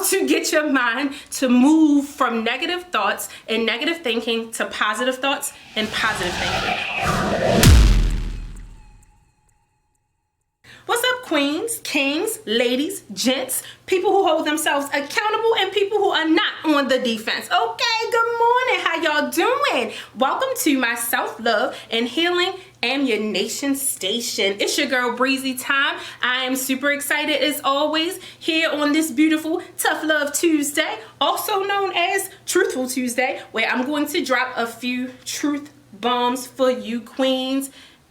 to get your mind to move from negative thoughts and negative thinking to positive thoughts and positive thinking. What's up, queens, kings, ladies, gents, people who hold themselves accountable and people who are not on the defense? Okay, good morning. How y'all doing? Welcome to my self-love and healing ammunition station. It's your girl Breezy time. I am super excited as always here on this beautiful Tough Love Tuesday, also known as Truthful Tuesday, where I'm going to drop a few truth bombs for you queens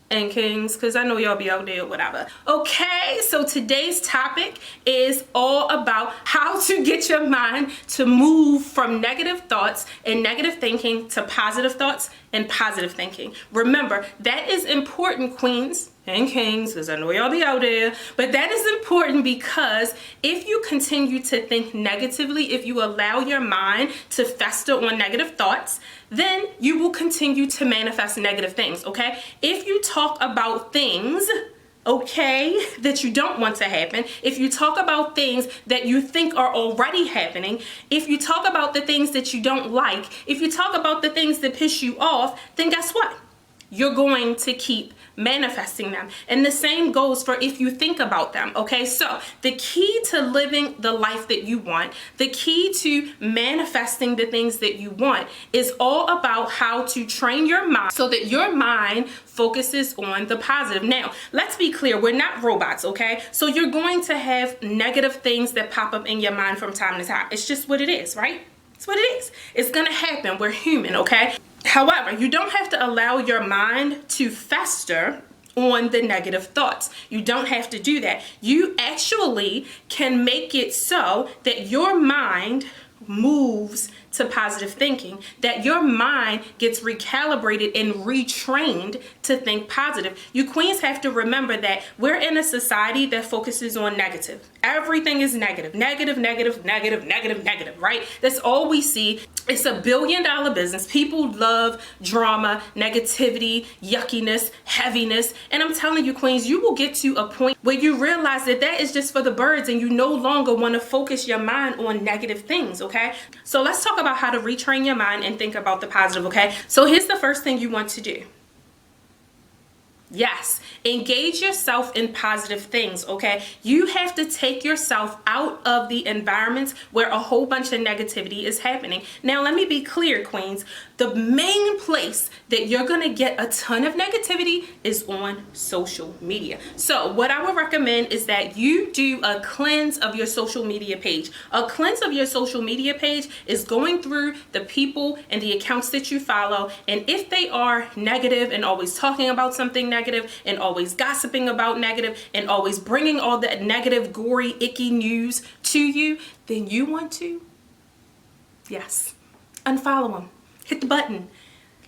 and kings, because I know y'all be out there, whatever. Okay, so today's topic is all about how to get your mind to move from negative thoughts and negative thinking to positive thoughts and positive thinking. Remember, that is important, queens and kings, because I know y'all be out there, but that is important because if you continue to think negatively, if you allow your mind to fester on negative thoughts, then you will continue to manifest negative things, okay? If you talk about things, okay, that you don't want to happen, if you talk about things that you think are already happening, if you talk about the things that you don't like, if you talk about the things that piss you off, then guess what? You're going to keep manifesting them. And the same goes for if you think about them, okay? So the key to living the life that you want, the key to manifesting the things that you want is all about how to train your mind so that your mind focuses on the positive. Now, let's be clear, we're not robots, okay? So you're going to have negative things that pop up in your mind from time to time. It's just what it is, right? It's what it is. It's gonna happen. We're human, okay? However, you don't have to allow your mind to fester on the negative thoughts. You don't have to do that. You actually can make it so that your mind moves to positive thinking, that your mind gets recalibrated and retrained to think positive. You queens have to remember that we're in a society that focuses on negative. Everything is negative, negative, negative, negative, negative, negative, right? That's all we see. It's a billion-dollar business. People love drama, negativity, yuckiness, heaviness. And I'm telling you, queens, you will get to a point where you realize that that is just for the birds and you no longer want to focus your mind on negative things, okay? So let's talk about how to retrain your mind and think about the positive, okay? So here's the first thing you want to do. Yes, engage yourself in positive things, okay? You have to take yourself out of the environments where a whole bunch of negativity is happening. Now, let me be clear, queens. The main place that you're gonna get a ton of negativity is on social media. So what I would recommend is that you do a cleanse of your social media page. A cleanse of your social media page is going through the people and the accounts that you follow, and if they are negative and always talking about something negative and always gossiping about negative and always bringing all that negative, gory, icky news to you, then you want to, yes, unfollow them. Hit the button.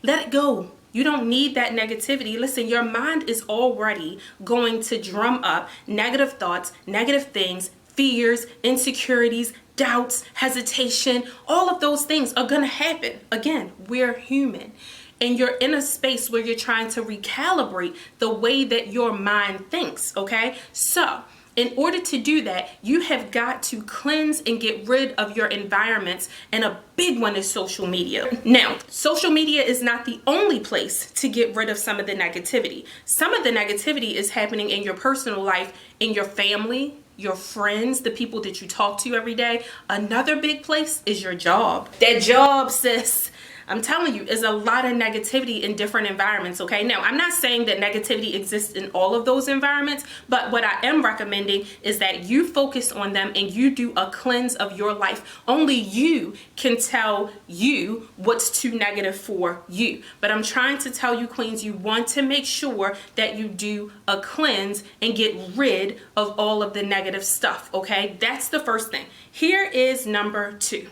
Let it go. You don't need that negativity. Listen, your mind is already going to drum up negative thoughts, negative things, fears, insecurities, doubts, hesitation. All of those things are going to happen. Again, we're human. And you're in a space where you're trying to recalibrate the way that your mind thinks, okay? So, in order to do that, you have got to cleanse and get rid of your environments, and a big one is social media. Now, social media is not the only place to get rid of some of the negativity. Some of the negativity is happening in your personal life, in your family, your friends, the people that you talk to every day. Another big place is your job. That job, sis. I'm telling you, there's a lot of negativity in different environments, okay? Now, I'm not saying that negativity exists in all of those environments, but what I am recommending is that you focus on them and you do a cleanse of your life. Only you can tell you what's too negative for you. But I'm trying to tell you, queens, you want to make sure that you do a cleanse and get rid of all of the negative stuff, okay? That's the first thing. Here is number 2.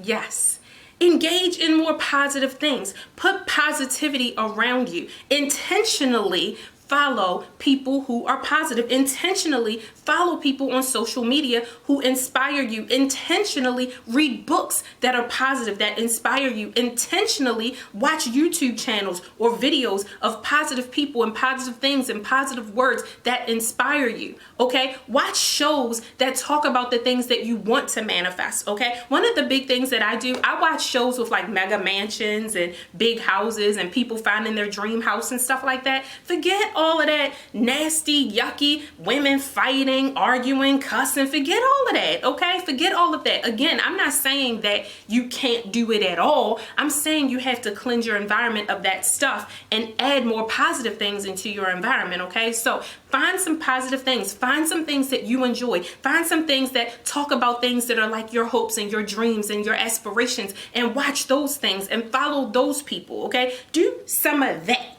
Yes, engage in more positive things. Put positivity around you. Intentionally follow people who are positive. Intentionally follow people on social media who inspire you. Intentionally read books that are positive, that inspire you. Intentionally watch YouTube channels or videos of positive people and positive things and positive words that inspire you. Okay? Watch shows that talk about the things that you want to manifest. Okay? One of the big things that I do, I watch shows with like mega mansions and big houses and people finding their dream house and stuff like that. Forget all of that nasty, yucky, women fighting, arguing, cussing. Forget all of that, okay? Forget all of that. Again, I'm not saying that you can't do it at all. I'm saying you have to cleanse your environment of that stuff and add more positive things into your environment, okay? So find some positive things. Find some things that you enjoy. Find some things that talk about things that are like your hopes and your dreams and your aspirations, and watch those things and follow those people, okay? Do some of that.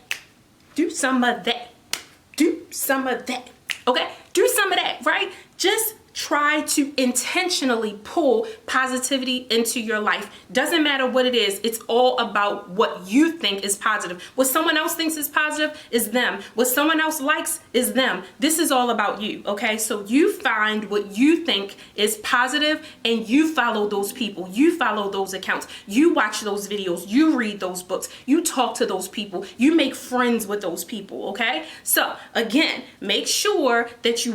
Do some of that. Do some of that. Okay? Do some of that, right? Just try to intentionally pull positivity into your life. Doesn't matter what it is. It's all about what you think is positive. What someone else thinks is positive is them. What someone else likes is them. This is all about you, okay? So you find what you think is positive and you follow those people. You follow those accounts. You watch those videos. You read those books. You talk to those people. You make friends with those people, okay? So again, make sure that you,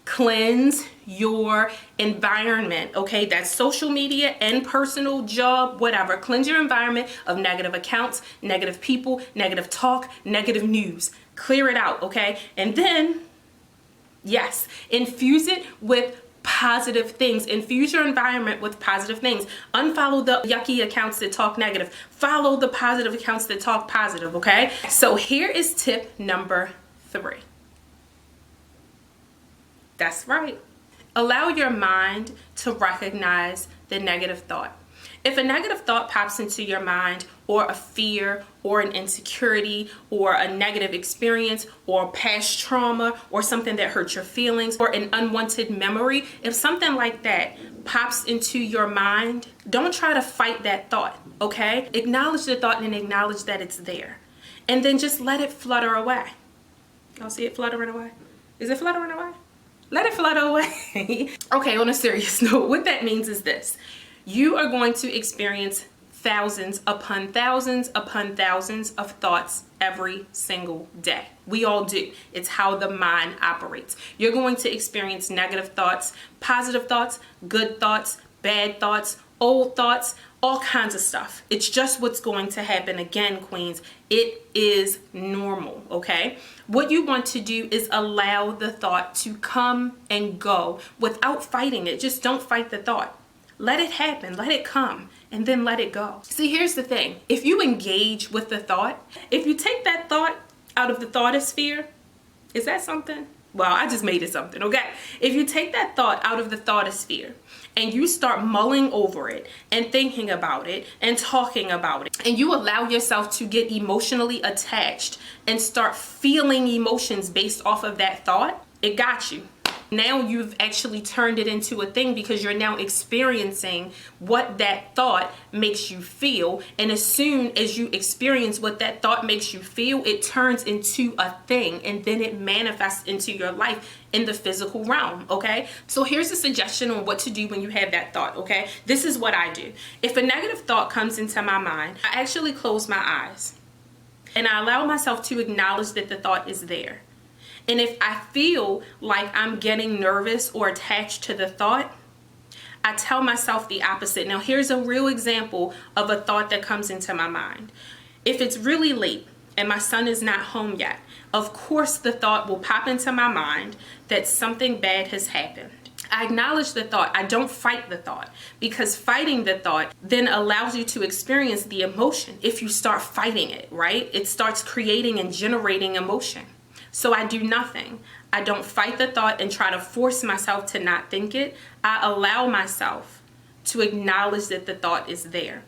cleanse your environment, okay? That's social media and personal, job, whatever. Cleanse your environment of negative accounts, negative people, negative talk, negative news. Clear it out, okay? And then, yes, infuse it with positive things. Infuse your environment with positive things. Unfollow the yucky accounts that talk negative. Follow the positive accounts that talk positive, okay? So here is tip number 3. That's right. Allow your mind to recognize the negative thought. If a negative thought pops into your mind, or a fear, or an insecurity, or a negative experience, or past trauma, or something that hurt your feelings, or an unwanted memory, if something like that pops into your mind, don't try to fight that thought, okay? Acknowledge the thought and acknowledge that it's there. And then just let it flutter away. Y'all see it fluttering away? Is it fluttering away? Let it flutter away. Okay, on a serious note, what that means is this. You are going to experience thousands upon thousands upon thousands of thoughts every single day. We all do. It's how the mind operates. You're going to experience negative thoughts, positive thoughts, good thoughts, bad thoughts, old thoughts, all kinds of stuff. It's just what's going to happen. Again, queens, it is normal, okay? What you want to do is allow the thought to come and go without fighting it. Just don't fight the thought. Let it happen, let it come, and then let it go. See, here's the thing. If you engage with the thought, if you take that thought out of the thoughtosphere, is that something? Well, I just made it something, okay? If you take that thought out of the thoughtosphere and you start mulling over it and thinking about it and talking about it, and you allow yourself to get emotionally attached and start feeling emotions based off of that thought, it got you. Now you've actually turned it into a thing because you're now experiencing what that thought makes you feel. And as soon as you experience what that thought makes you feel, it turns into a thing and then it manifests into your life in the physical realm, okay? So here's a suggestion on what to do when you have that thought, okay? This is what I do. If a negative thought comes into my mind, I actually close my eyes and I allow myself to acknowledge that the thought is there. And if I feel like I'm getting nervous or attached to the thought, I tell myself the opposite. Now, here's a real example of a thought that comes into my mind. If it's really late and my son is not home yet, of course the thought will pop into my mind that something bad has happened. I acknowledge the thought. I don't fight the thought, because fighting the thought then allows you to experience the emotion. If you start fighting it, right? It starts creating and generating emotion. So I do nothing. I don't fight the thought and try to force myself to not think it. I allow myself to acknowledge that the thought is there.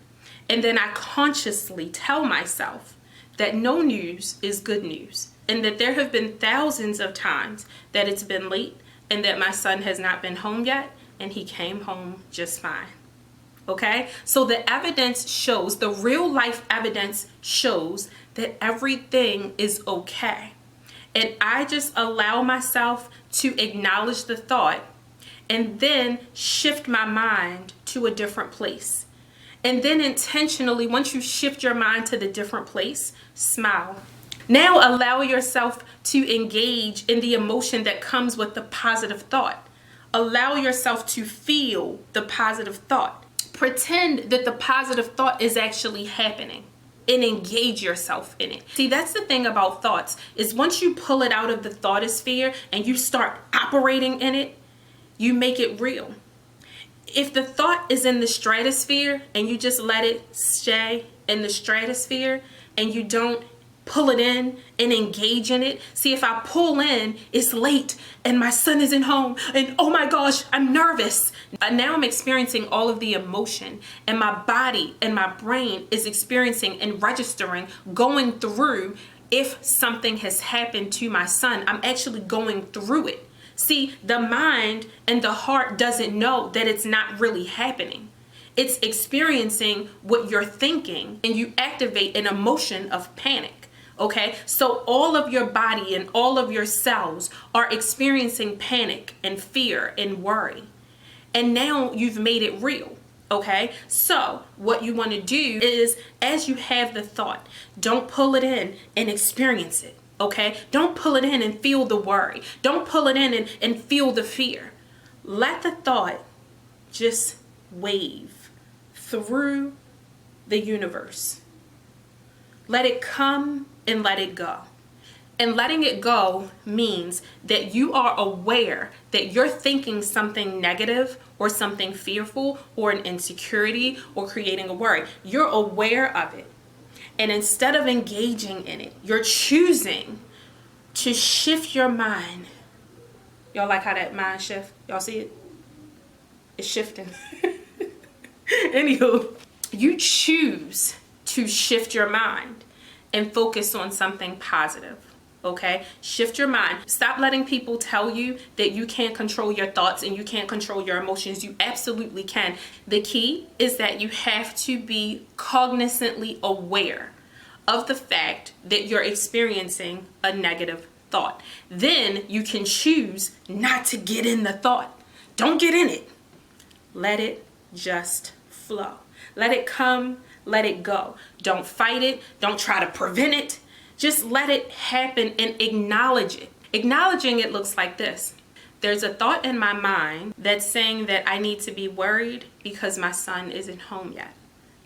And then I consciously tell myself that no news is good news, and that there have been thousands of times that it's been late and that my son has not been home yet, and he came home just fine. Okay, so the evidence shows, the real life evidence shows that everything is okay. And I just allow myself to acknowledge the thought and then shift my mind to a different place. And then intentionally, once you shift your mind to the different place, smile. Now allow yourself to engage in the emotion that comes with the positive thought. Allow yourself to feel the positive thought. Pretend that the positive thought is actually happening and engage yourself in it. See, that's the thing about thoughts, is once you pull it out of the thoughtosphere and you start operating in it, you make it real. If the thought is in the stratosphere and you just let it stay in the stratosphere and you don't pull it in and engage in it. See, if I pull in, it's late and my son isn't home and oh my gosh, I'm nervous. Now I'm experiencing all of the emotion, and my body and my brain is experiencing and registering, going through. If something has happened to my son, I'm actually going through it. See, the mind and the heart doesn't know that it's not really happening. It's experiencing what you're thinking, and you activate an emotion of panic. Okay, so all of your body and all of your cells are experiencing panic and fear and worry. And now you've made it real. Okay, so what you want to do is, as you have the thought, don't pull it in and experience it. Okay, don't pull it in and feel the worry. Don't pull it in and feel the fear. Let the thought just wave through the universe. Let it come and let it go. And letting it go means that you are aware that you're thinking something negative or something fearful or an insecurity or creating a worry. You're aware of it. And instead of engaging in it, you're choosing to shift your mind. Y'all like how that mind shift? Y'all see it? It's shifting. Anywho, you choose to shift your mind and focus on something positive. Okay, shift your mind. Stop letting people tell you that you can't control your thoughts and you can't control your emotions. You absolutely can. The key is that you have to be cognizantly aware of the fact that you're experiencing a negative thought. Then you can choose not to get in the thought. Don't get in it. Let it just flow. Let it come, let it go. Don't fight it. Don't try to prevent it. Just let it happen and acknowledge it. Acknowledging it looks like this. There's a thought in my mind that's saying that I need to be worried because my son isn't home yet.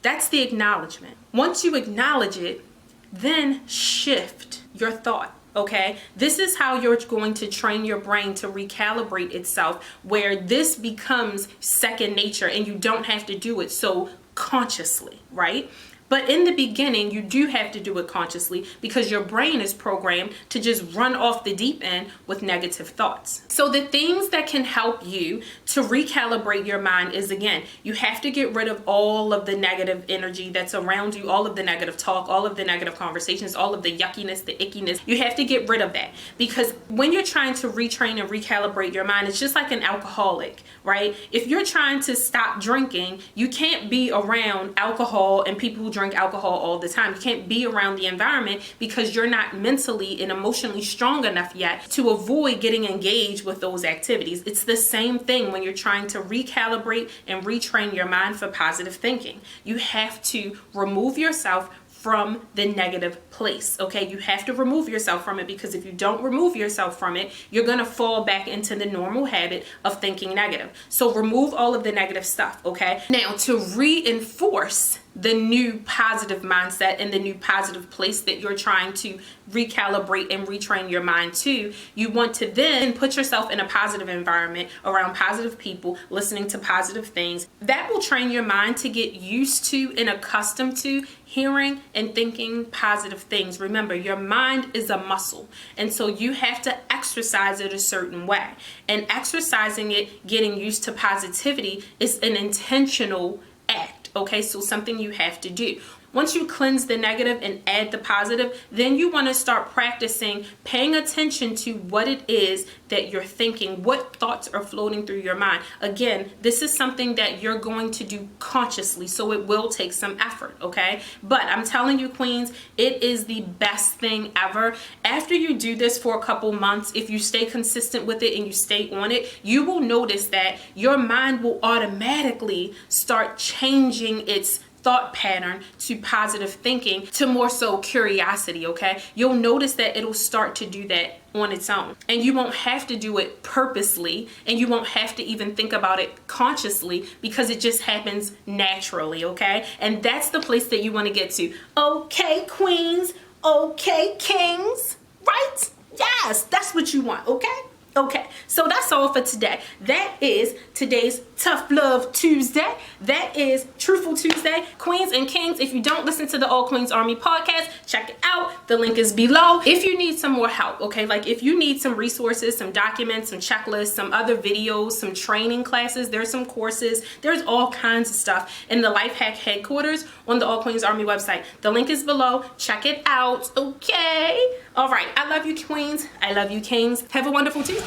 That's the acknowledgement. Once you acknowledge it, then shift your thought. Okay, this is how you're going to train your brain to recalibrate itself, where this becomes second nature and you don't have to do it so consciously, right? But in the beginning, you do have to do it consciously because your brain is programmed to just run off the deep end with negative thoughts. So the things that can help you to recalibrate your mind is, again, you have to get rid of all of the negative energy that's around you, all of the negative talk, all of the negative conversations, all of the yuckiness, the ickiness. You have to get rid of that, because when you're trying to retrain and recalibrate your mind, it's just like an alcoholic, right? If you're trying to stop drinking, you can't be around alcohol and people who drink alcohol all the time. You can't be around the environment because you're not mentally and emotionally strong enough yet to avoid getting engaged with those activities. It's the same thing when you're trying to recalibrate and retrain your mind for positive thinking. You have to remove yourself from the negative place. Okay, you have to remove yourself from it, because if you don't remove yourself from it, you're gonna fall back into the normal habit of thinking negative. So remove all of the negative stuff. Okay, now to reinforce the new positive mindset and the new positive place that you're trying to recalibrate and retrain your mind to, you want to then put yourself in a positive environment around positive people, listening to positive things. That will train your mind to get used to and accustomed to hearing and thinking positive things. Remember, your mind is a muscle, and so you have to exercise it a certain way. And exercising it, getting used to positivity, is an intentional act. Okay, so something you have to do. Once you cleanse the negative and add the positive, then you want to start practicing paying attention to what it is that you're thinking, what thoughts are floating through your mind. Again, this is something that you're going to do consciously, so it will take some effort, okay? But I'm telling you, queens, it is the best thing ever. After you do this for a couple months, if you stay consistent with it and you stay on it, you will notice that your mind will automatically start changing its thought pattern to positive thinking, to more so curiosity, okay? You'll notice that it'll start to do that on its own, and you won't have to do it purposely, and you won't have to even think about it consciously, because it just happens naturally, okay? And that's the place that you want to get to. Okay, queens, okay, kings, right? Yes, that's what you want, okay? Okay, so that's all for today. That is today's Tough Love Tuesday. That is Truthful Tuesday. Queens and kings, if you don't listen to the All Queens Army podcast, check it out. The link is below. If you need some more help, okay, like if you need some resources, some documents, some checklists, some other videos, some training classes, there's some courses, there's all kinds of stuff in the Life Hack headquarters on the All Queens Army website. The link is below. Check it out, okay? All right, I love you, queens. I love you, kings. Have a wonderful Tuesday.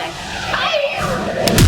Bye.